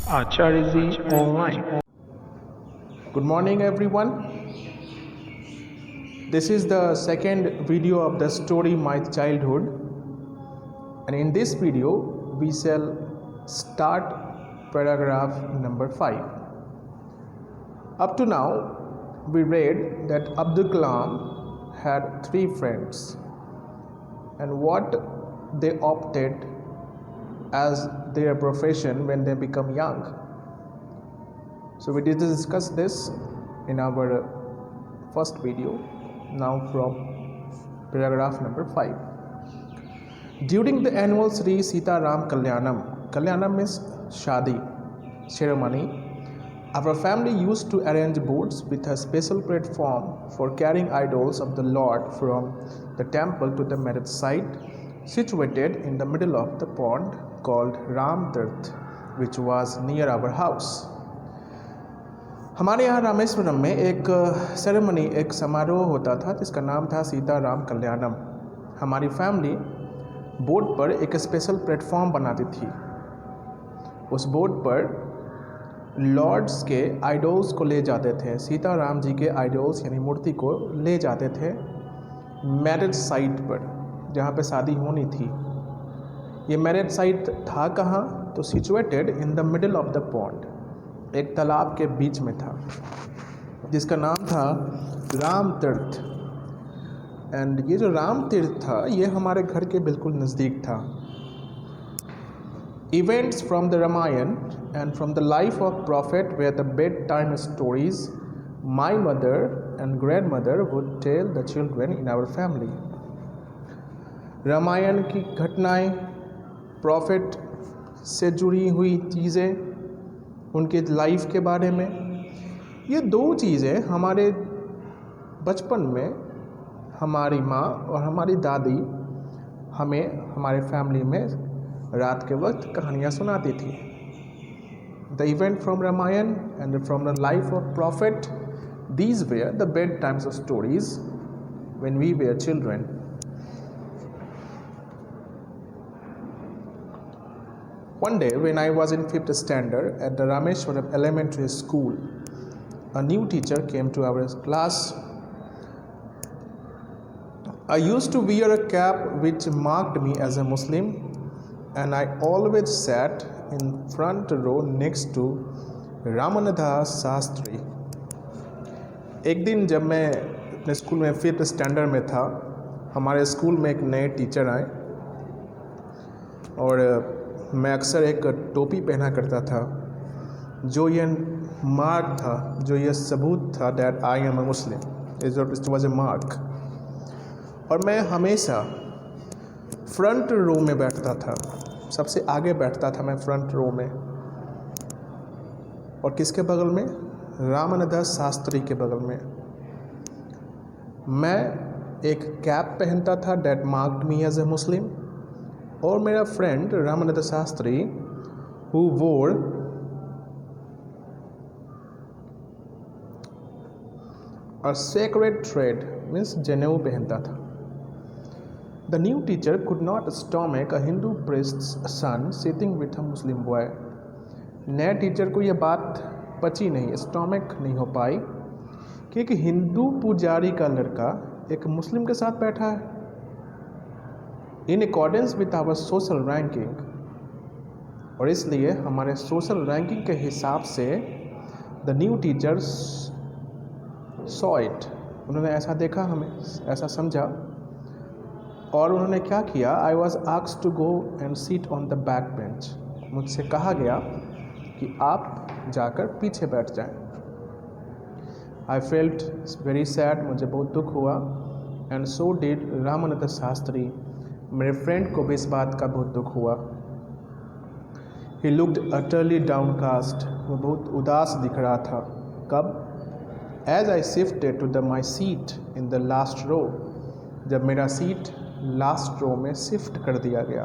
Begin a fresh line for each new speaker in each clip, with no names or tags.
Acharya Online.
Good morning, everyone. This is the second video of the story My Childhood, and in this video we shall start paragraph number 5. Up to now we read that Abdul Kalam had 3 friends and what they opted as their profession when they become young. So we did discuss this in our first video. Now from paragraph number 5. During the annual Sri Sita Ram Kalyanam is Shadi ceremony, our family used to arrange boats with a special platform for carrying idols of the Lord from the temple to the marriage site, situated in the middle of the pond called Ram Tirth, which was near our house. हमारे यहाँ रामेश्वरम में एक ceremony, एक समारोह होता था जिसका नाम था सीता राम कल्याणम। हमारी फैमिली बोट पर एक स्पेशल प्लेटफॉर्म बनाती थी। उस बोट पर लॉर्ड्स के आइडल्स को ले जाते थे, सीता राम जी के आइडल्स यानी मूर्ति को ले जाते थे मैरिज साइट पर, जहाँ पे शादी होनी थी। ये मैरिज साइट था कहाँ? तो situated in the middle of the pond, एक तालाब के बीच में था जिसका नाम था राम तीर्थ। एंड ये जो राम तीर्थ था ये हमारे घर के बिल्कुल नज़दीक था। Events from the Ramayana and from the life of prophet were the bedtime stories my mother and grandmother would tell the children in our family. Ramayana की घटनाएं, प्रॉफिट से जुड़ी हुई चीज़ें, उनके लाइफ के बारे में, ये 2 चीज़ें हमारे बचपन में हमारी माँ और हमारी दादी हमें हमारे फैमिली में रात के वक्त कहानियाँ सुनाती थी। The event from Ramayana and from the life of prophet, these were the bed times stories when we were children. One day when I was in 5th standard at the Rameshwaram Elementary School, a new teacher came to our class. I used to wear a cap which marked me as a Muslim, and I always sat in front row next to Ramanatha Shastri. एक दिन जब मैं अपने school में 5th standard में था, हमारे school में एक नए टीचर आए और मैं अक्सर एक टोपी पहना करता था जो ये मार्क था, जो ये सबूत था that I am a Muslim, it was a mark. और मैं हमेशा फ्रंट रो में बैठता था, सबसे आगे बैठता था मैं फ्रंट रो में। और किसके बगल में? रामानंद शास्त्री के बगल में। मैं एक कैप पहनता था that marked me as a Muslim, और मेरा फ्रेंड रामानंद शास्त्री हु वोर अ सेक्रेड थ्रेड मीन्स जनेऊ पहनता था। The new teacher could not stomach a Hindu priest's son sitting with a Muslim boy. नए टीचर को यह बात पची नहीं, स्टॉमक नहीं हो पाई कि एक हिंदू पुजारी का लड़का एक मुस्लिम के साथ बैठा है। In accordance with our social ranking, और इसलिए हमारे सोशल रैंकिंग के हिसाब से the new teachers saw it, उन्होंने ऐसा देखा, हमें ऐसा समझा, और उन्होंने क्या किया? I was asked to go and sit on the back bench. मुझसे कहा गया कि आप जाकर पीछे बैठ जाएं। आई फेल्ट वेरी सैड, मुझे बहुत दुख हुआ, and so did Ramanand Shastri. मेरे फ्रेंड को भी इस बात का बहुत दुख हुआ। ही लुक्ड अटरली डाउनकास्ट, वो बहुत उदास दिख रहा था। कब? As I shifted to the my seat in the last row, जब मेरा सीट लास्ट रो में शिफ्ट कर दिया गया।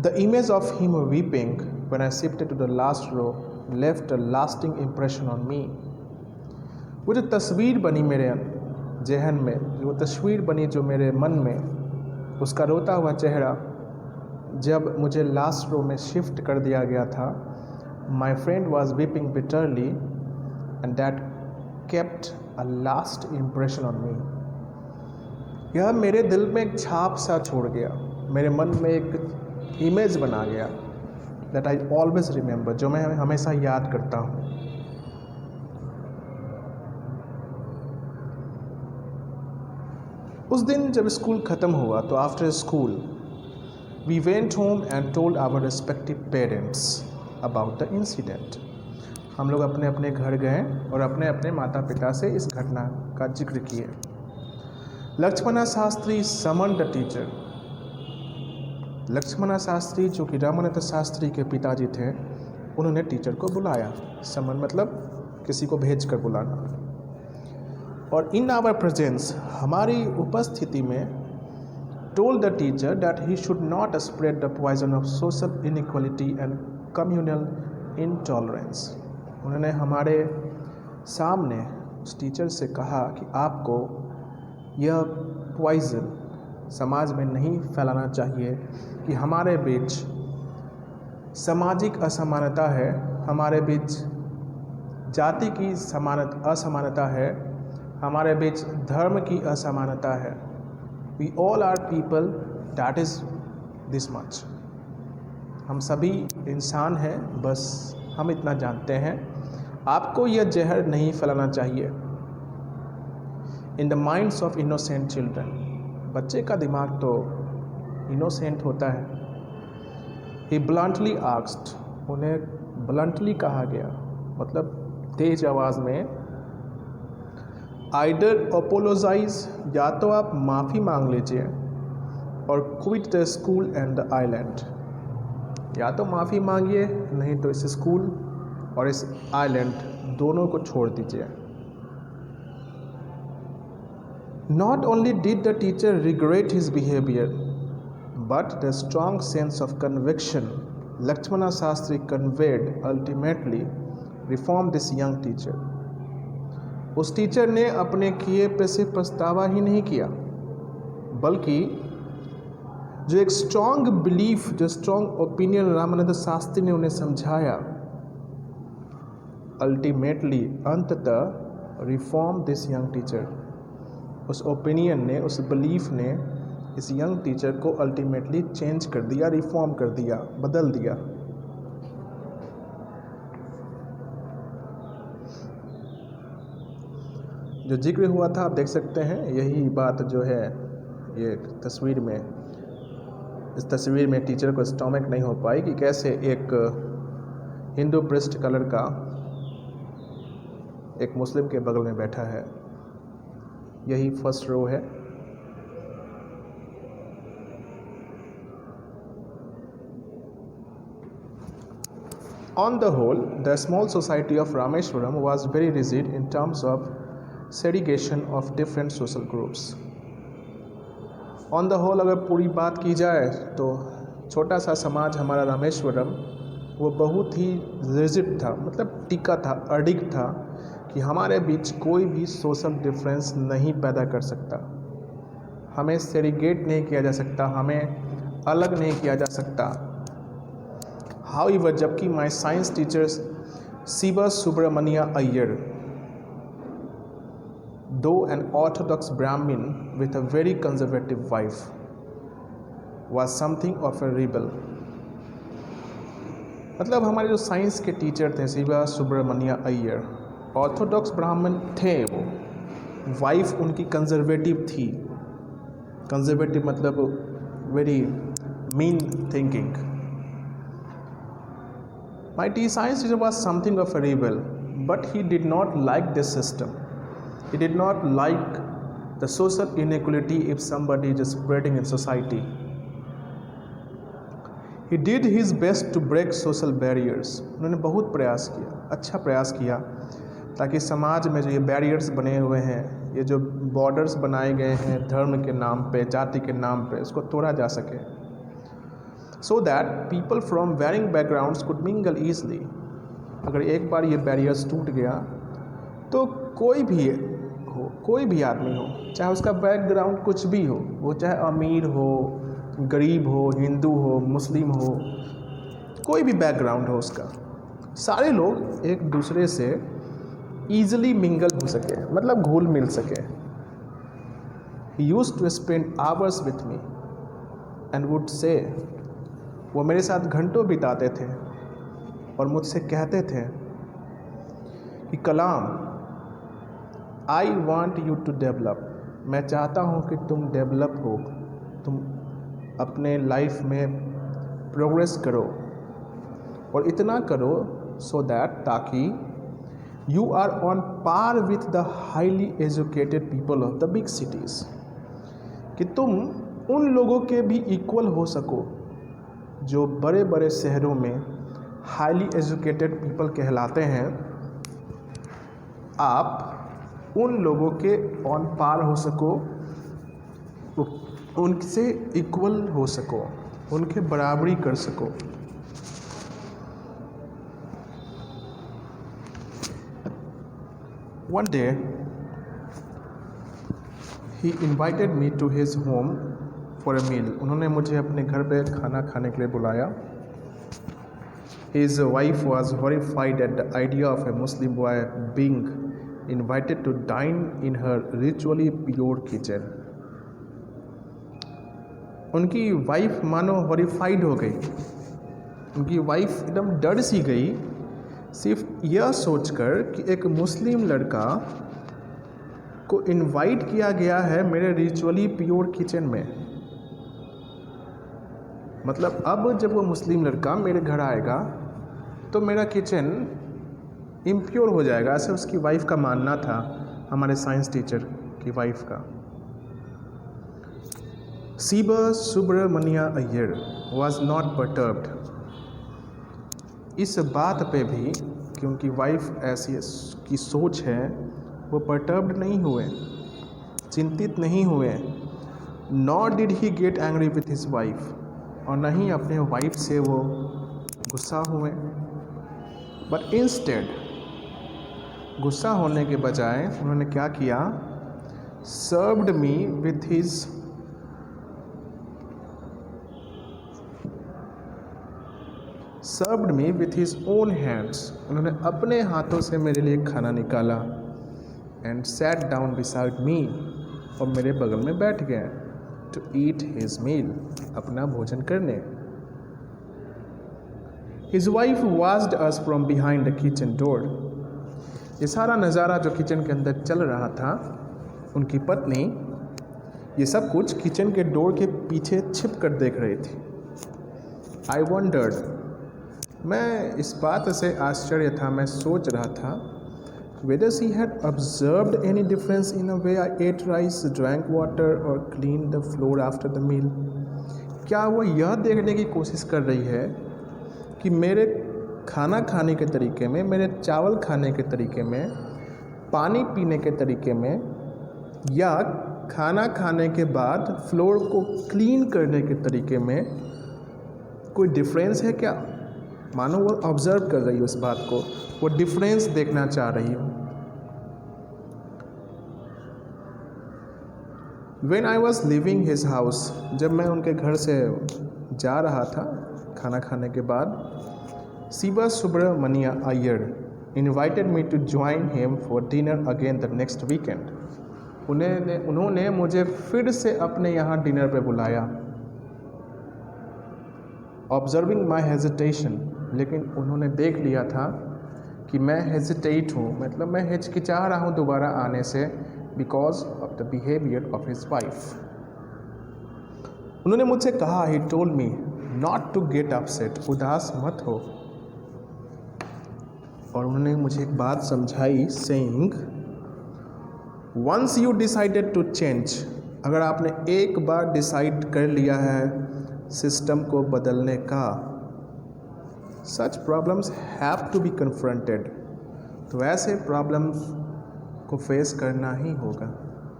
The image of him weeping when I shifted to the last row left a lasting impression on me. वो जो तस्वीर बनी मेरे जहन में, जो तस्वीर बनी जो मेरे मन में, उसका रोता हुआ चेहरा जब मुझे लास्ट रो में शिफ्ट कर दिया गया था, my friend was weeping bitterly and that kept a last impression on मी। यह मेरे दिल में एक छाप सा छोड़ गया, मेरे मन में एक इमेज बना गया दैट आई ऑलवेज रिमेंबर, जो मैं हमेशा याद करता हूँ। उस दिन जब स्कूल ख़त्म हुआ तो after school we went home and told our respective parents about the incident. हम लोग अपने अपने घर गए और अपने अपने माता पिता से इस घटना का जिक्र किए। Lakshmana Shastri summon the teacher. Lakshmana Shastri जो कि रामानंद शास्त्री के पिताजी थे, उन्होंने टीचर को बुलाया। समन मतलब किसी को भेज कर बुलाना। और इन आवर प्रेजेंस, हमारी उपस्थिति में, told the teacher that he should not spread the poison of social inequality and communal intolerance. उन्होंने हमारे सामने उस टीचर से कहा कि आपको यह पॉइजन समाज में नहीं फैलाना चाहिए कि हमारे बीच सामाजिक असमानता है, हमारे बीच जाति की असमानता है, हमारे बीच धर्म की असमानता है। We all are people, that is this much. हम सभी इंसान हैं, बस हम इतना जानते हैं। आपको यह जहर नहीं फैलाना चाहिए in the minds of innocent children. बच्चे का दिमाग तो इनोसेंट होता है। ही ब्लंटली आस्क्ड, उन्हें ब्लंटली कहा गया, मतलब तेज आवाज़ में, आइडर अपोलोजाइज, या तो आप माफ़ी मांग लीजिए, और quit the school and the island, या तो माफ़ी मांगिए, नहीं तो इस स्कूल और इस आइलैंड दोनों को छोड़ दीजिए। Not only did the teacher regret his behaviour but the strong sense of conviction Lakshmana Shastri conveyed ultimately reform this young teacher. उस टीचर ने अपने किए पे से पछतावा ही नहीं किया, बल्कि जो एक स्ट्रॉन्ग बिलीफ, जो स्ट्रॉन्ग ओपिनियन रामानंद शास्त्री ने उन्हें समझाया, अल्टीमेटली अंततः रिफॉर्म दिस यंग टीचर। उस ओपिनियन ने, उस बिलीफ ने इस यंग टीचर को अल्टीमेटली चेंज कर दिया, रिफॉर्म कर दिया, बदल दिया। जो जिक्र हुआ था आप देख सकते हैं, यही बात जो है ये तस्वीर में, इस तस्वीर में टीचर को स्टॉमक नहीं हो पाई कि कैसे एक हिंदू प्रिस्ट का लड़का एक मुस्लिम के बगल में बैठा है। यही फर्स्ट रो है। On the whole, the small society of Rameshwaram was very rigid in terms of segregation of different social groups. On the whole, अगर पूरी बात की जाए तो छोटा सा समाज हमारा रामेश्वरम वो बहुत ही रिजिड था, मतलब टिका था, अडिग था कि हमारे बीच कोई भी सोशल डिफरेंस नहीं पैदा कर सकता, हमें सेग्रीगेट नहीं किया जा सकता, हमें अलग नहीं किया जा सकता। हाउएवर, जबकि माई science teachers Shiva Subramanya Iyer, though an orthodox Brahmin with a very conservative wife, was something of a rebel। मतलब हमारे जो साइंस के टीचर थे शिवा सुब्रमण्या अय्यर, ऑर्थोडॉक्स ब्राह्मण थे, वो वाइफ उनकी कंजर्वेटिव थी। कंजर्वेटिव मतलब very mean thinking. My T science teacher was something of a rebel, but he did not like this system. He did not like the social inequality if somebody is spreading in society. He did his best to break social barriers. उन्होंने बहुत प्रयास किया, अच्छा प्रयास किया, ताकि समाज में जो ये बैरियर्स बने हुए हैं, ये जो बॉर्डर्स बनाए गए हैं धर्म के नाम पे, जाति के नाम पे, उसको तोड़ा जा सके, so that people from varying backgrounds could mingle easily। अगर एक बार ये बैरियर्स टूट गया तो कोई भी हो, कोई भी आदमी हो, चाहे उसका बैकग्राउंड कुछ भी हो, वो चाहे अमीर हो गरीब हो, हिंदू हो, मुस्लिम हो, कोई भी बैकग्राउंड हो उसका, सारे लोग एक दूसरे से ईजिली मिंगल हो सके, मतलब घुल मिल सके। He used to spend hours with me and would say, वो मेरे साथ घंटों बिताते थे और मुझसे कहते थे कि Kalam, I want you to develop, मैं चाहता हूँ कि तुम डेवलप हो, तुम अपने लाइफ में प्रोग्रेस करो, और इतना करो सो दैट ताकि you are on par with the highly educated people of the big cities, कि तुम उन लोगों के भी इक्वल हो सको जो बड़े बड़े शहरों में हाईली एजुकेटेड पीपल कहलाते हैं। आप उन लोगों के ऑन पार हो सको, उनसे इक्वल हो सको, उनके बराबरी कर सको। One day he invited me to his home for a meal. उन्होंने मुझे अपने घर पे खाना खाने के लिए बुलाया। His wife was horrified at the idea of a Muslim boy being invited to dine in her ritually pure kitchen. उनकी वाइफ मानो हॉरिफाइड हो गई, उनकी वाइफ एकदम डर सी गई, सिर्फ यह सोचकर कि एक मुस्लिम लड़का को इनवाइट किया गया है मेरे रिचुअली प्योर किचन में। मतलब अब जब वो मुस्लिम लड़का मेरे घर आएगा तो मेरा किचन इम्प्योर हो जाएगा, ऐसे उसकी वाइफ का मानना था, हमारे साइंस टीचर की वाइफ का। Shiva Subramanya Iyer was not perturbed. इस बात पे भी कि उनकी वाइफ ऐसी की सोच है, वो परटर्ब्ड नहीं हुए, चिंतित नहीं हुए। Not did he get angry with his wife, और न ही अपने वाइफ से वो गुस्सा हुए, बट इंस्टेड गुस्सा होने के बजाय उन्होंने क्या किया, served me with his own hands. उन्होंने अपने हाथों से मेरे लिए खाना निकाला, and sat down beside me, और मेरे बगल में बैठ गए, टू ईट हिज मील, अपना भोजन करने। His wife watched us from behind the kitchen door. ये सारा नज़ारा जो किचन के अंदर चल रहा था, उनकी पत्नी ये सब कुछ किचन के डोर के पीछे छिप कर देख रही थी। आई वंडर्ड, मैं इस बात से आश्चर्य था, मैं सोच रहा था, whether she had observed any difference in the way I ate rice, drank water or cleaned the floor after the meal। क्या वो यह देखने की कोशिश कर रही है कि मेरे खाना खाने के तरीके में, मेरे चावल खाने के तरीके में, पानी पीने के तरीके में, या खाना खाने के बाद फ्लोर को क्लीन करने के तरीके में कोई डिफरेंस है क्या? मानो वो ऑब्जर्व कर रही हो इस बात को, वो डिफरेंस देखना चाह रही हो। When I was leaving his house, जब मैं उनके घर से जा रहा था खाना खाने के बाद, Shiva Subramanya Iyer invited me to join him for dinner again the next weekend। उन्होंने मुझे फिर से अपने यहाँ डिनर पे बुलाया। ऑब्जर्विंग माई हेजिटेशन, लेकिन उन्होंने देख लिया था कि मैं हेजिटेट हूँ, मतलब मैं हिचकिचा रहा हूँ दोबारा आने से, because of the behaviour of his wife. उन्होंने मुझसे कहा, he told me not to get upset, उदास मत हो। और उन्होंने मुझे एक बात समझाई, saying, once you decided to change, अगर आपने एक बार डिसाइड कर लिया है सिस्टम को बदलने का, such problems have to be confronted, तो ऐसे प्रॉब्लम्स को फेस करना ही होगा,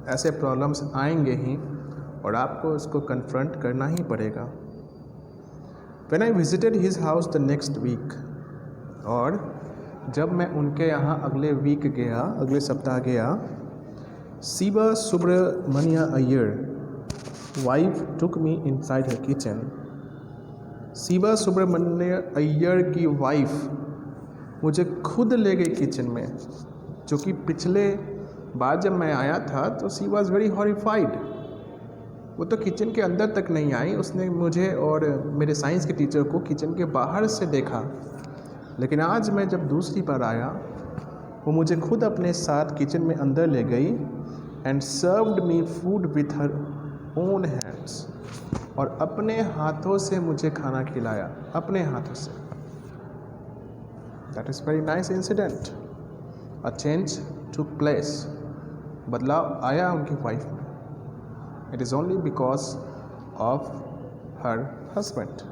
ऐसे प्रॉब्लम्स आएंगे ही और आपको इसको कन्फ्रंट करना ही पड़ेगा। When I visited his house the next week, और जब मैं उनके यहाँ अगले वीक गया, अगले सप्ताह गया, Shiva Subramanya Iyer wife took me inside her kitchen. Shiva Subramanya Iyer की वाइफ मुझे खुद ले गई किचन में, जो कि पिछले बार जब मैं आया था तो शी वॉज़ वेरी हॉरिफाइड. वो तो किचन के अंदर तक नहीं आई, उसने मुझे और मेरे साइंस के टीचर को किचन के बाहर से देखा. लेकिन आज मैं जब दूसरी बार आया, वो मुझे खुद अपने साथ किचन में अंदर ले गई and served me food with her own hands. और अपने हाथों से मुझे खाना खिलाया, अपने हाथों से. That is very nice incident. A change took place. बदलाव आया उनकी वाइफ में. It is only because of her husband.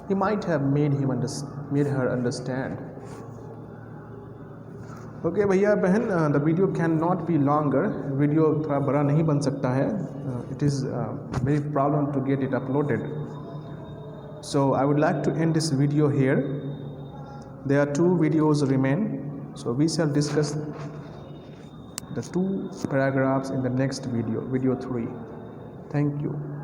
He might have made her understand. Okay भैया बहन, the video can not be longer. Video थोड़ा बड़ा नहीं बन सकता है. It is very problem to get it uploaded. So I would like to end this video here. There are 2 videos remain, so we shall discuss the 2 paragraphs in the next video 3. Thank you.